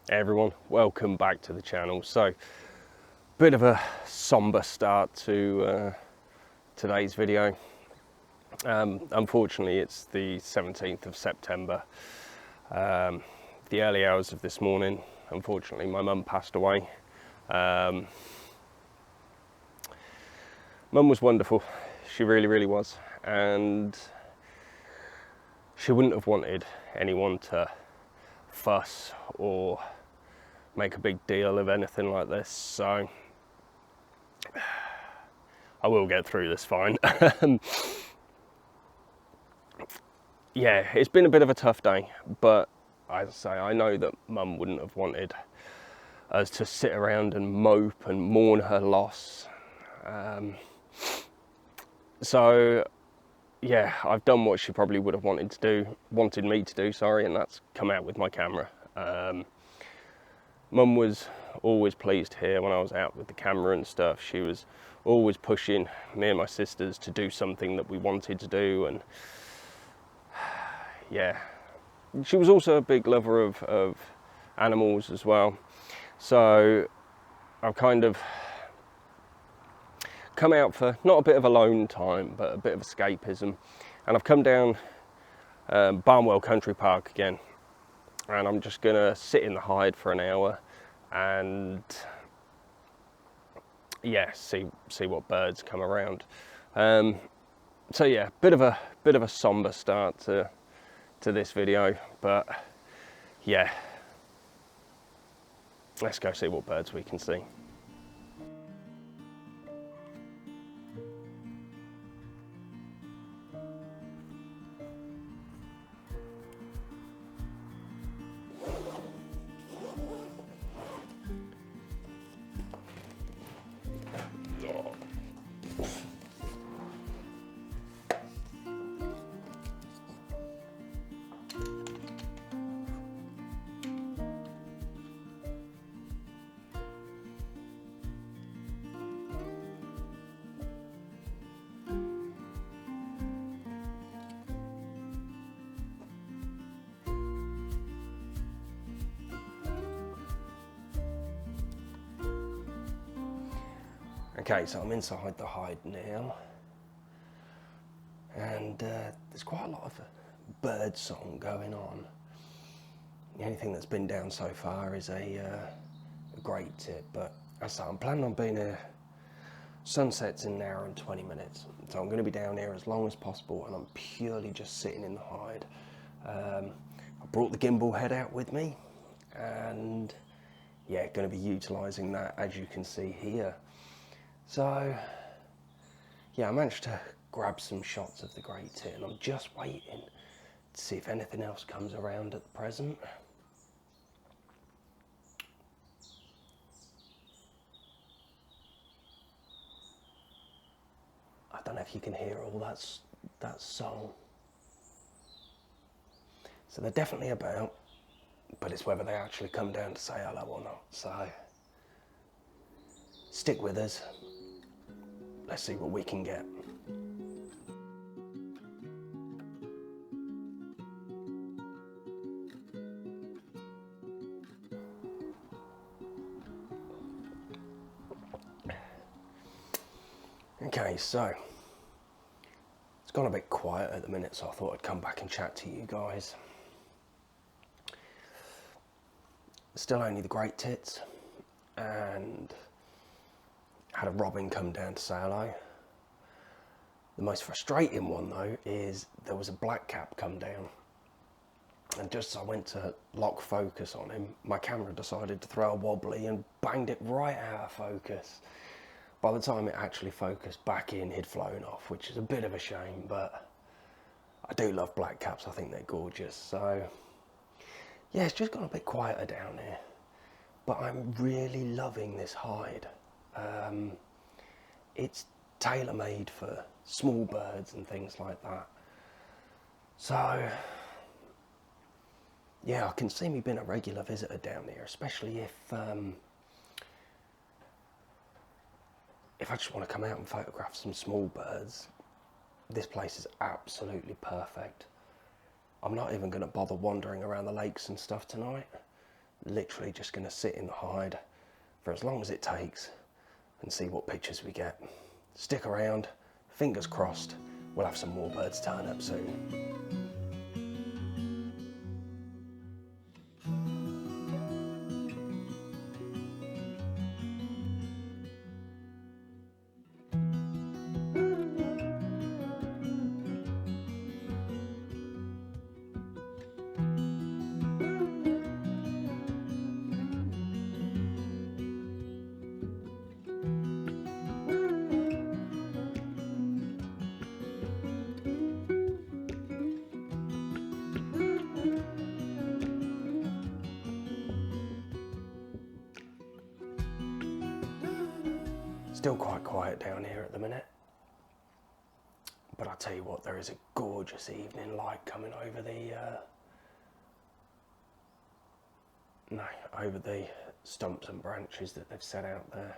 Hey everyone, welcome back to the channel. So, bit of a somber start to today's video. Unfortunately, it's the 17th of September. The early hours of this morning, unfortunately, my mum passed away. Mum was wonderful. She really, really was. And she wouldn't have wanted anyone to fuss or make a big deal of anything like this, so I will get through this fine. Yeah, it's been a bit of a tough day, but as I say, I know that Mum wouldn't have wanted us to sit around and mope and mourn her loss. So yeah, I've done what she probably would have wanted me to do, and that's come out with my camera. Mum was always pleased here when I was out with the camera and stuff. She was always pushing me and my sisters to do something that we wanted to do, and yeah, she was also a big lover of animals as well. So I've kind of come out for not a bit of alone time, but a bit of escapism, and I've come down Barnwell Country Park again, and I'm just gonna sit in the hide for an hour and yeah, see what birds come around. So yeah, bit of a somber start to this video, but yeah, let's go see what birds we can see. Okay, so I'm inside the hide now, and there's quite a lot of bird song going on. The only thing that's been down so far is a great tit, but as I say, I'm planning on being here. Sunset's in an hour and 20 minutes, so I'm going to be down here as long as possible, and I'm purely just sitting in the hide. I brought the gimbal head out with me, and yeah, going to be utilising that, as you can see here. So yeah, I managed to grab some shots of the great tit, and I'm just waiting to see if anything else comes around at the present. I don't know if you can hear all that song. So they're definitely about, but it's whether they actually come down to say hello or not. So stick with us. Let's see what we can get. Okay, so it's gone a bit quiet at the minute, so I thought I'd come back and chat to you guys. Still only the great tits, and had a robin come down to say hello. The most frustrating one though is there was a blackcap come down, and just as I went to lock focus on him, my camera decided to throw a wobbly and banged it right out of focus. By the time it actually focused back in, he'd flown off, which is a bit of a shame, but I do love blackcaps. I think they're gorgeous. So yeah, it's just gone a bit quieter down here, but I'm really loving this hide. It's tailor-made for small birds and things like that. So yeah, I can see me being a regular visitor down here, especially if I just want to come out and photograph some small birds. This place is absolutely perfect. I'm not even going to bother wandering around the lakes and stuff tonight. literally just going to sit in the hide for as long as it takes and see what pictures we get. Stick around, fingers crossed, we'll have some more birds turn up soon. Still quite quiet down here at the minute, but I'll tell you what, there is a gorgeous evening light coming over the stumps and branches that they've set out there.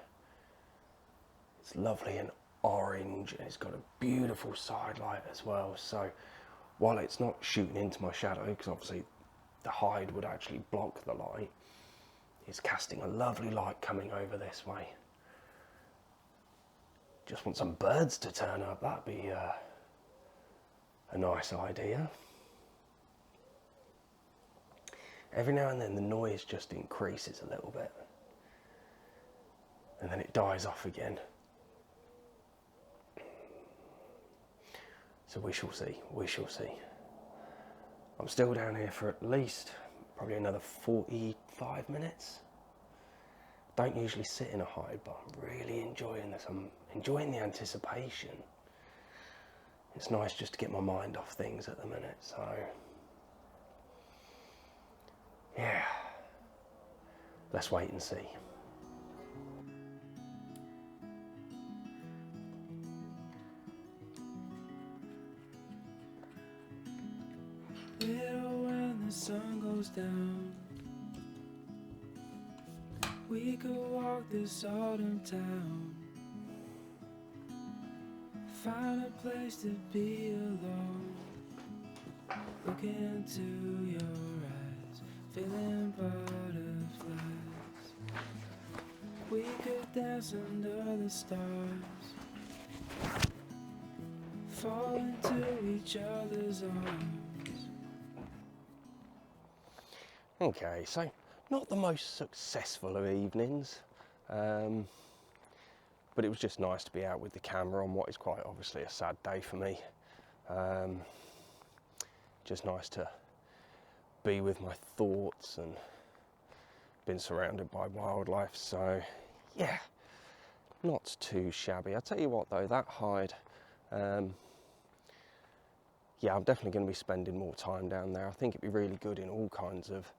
It's lovely and orange, and it's got a beautiful side light as well. So while it's not shooting into my shadow, because obviously the hide would actually block the light, it's casting a lovely light coming over this way. Just want some birds to turn up, that'd be a nice idea. Every now and then the noise just increases a little bit, and then it dies off again. So we shall see, we shall see. I'm still down here for at least probably another 45 minutes. Don't usually sit in a hide, but I'm really enjoying this. I'm enjoying the anticipation. It's nice just to get my mind off things at the minute, so yeah, let's wait and see. Little when the sun goes down, we could walk this autumn town, find a place to be alone, look into your eyes, feeling butterflies. We could dance under the stars, fall into each other's arms. Okay, so not the most successful of evenings, but it was just nice to be out with the camera on what is quite obviously a sad day for me. Just nice to be with my thoughts and been surrounded by wildlife, so yeah, not too shabby. I'll tell you what though, that hide, yeah, I'm definitely going to be spending more time down there. I think it'd be really good in all kinds of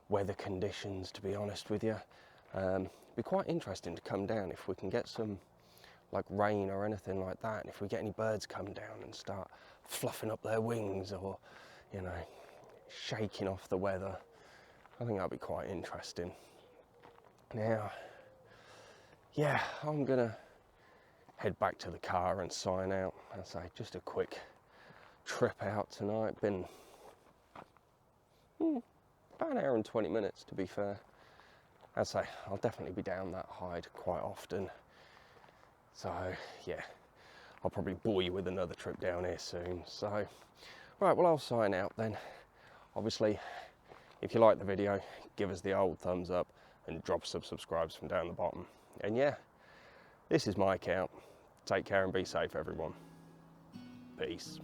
weather conditions, to be honest with you. It'd be quite interesting to come down if we can get some like rain or anything like that, and if we get any birds come down and start fluffing up their wings or, you know, shaking off the weather. I think that'd be quite interesting. Now, yeah, I'm gonna head back to the car and sign out. I'd say just a quick trip out tonight. Been about an hour and 20 minutes to be fair. I'd say I'll definitely be down that hide quite often. So yeah, I'll probably bore you with another trip down here soon. So, right, well I'll sign out then. Obviously, if you like the video, give us the old thumbs up and drop some subscribes from down the bottom. And yeah, this is my account. Take care and be safe, everyone. Peace.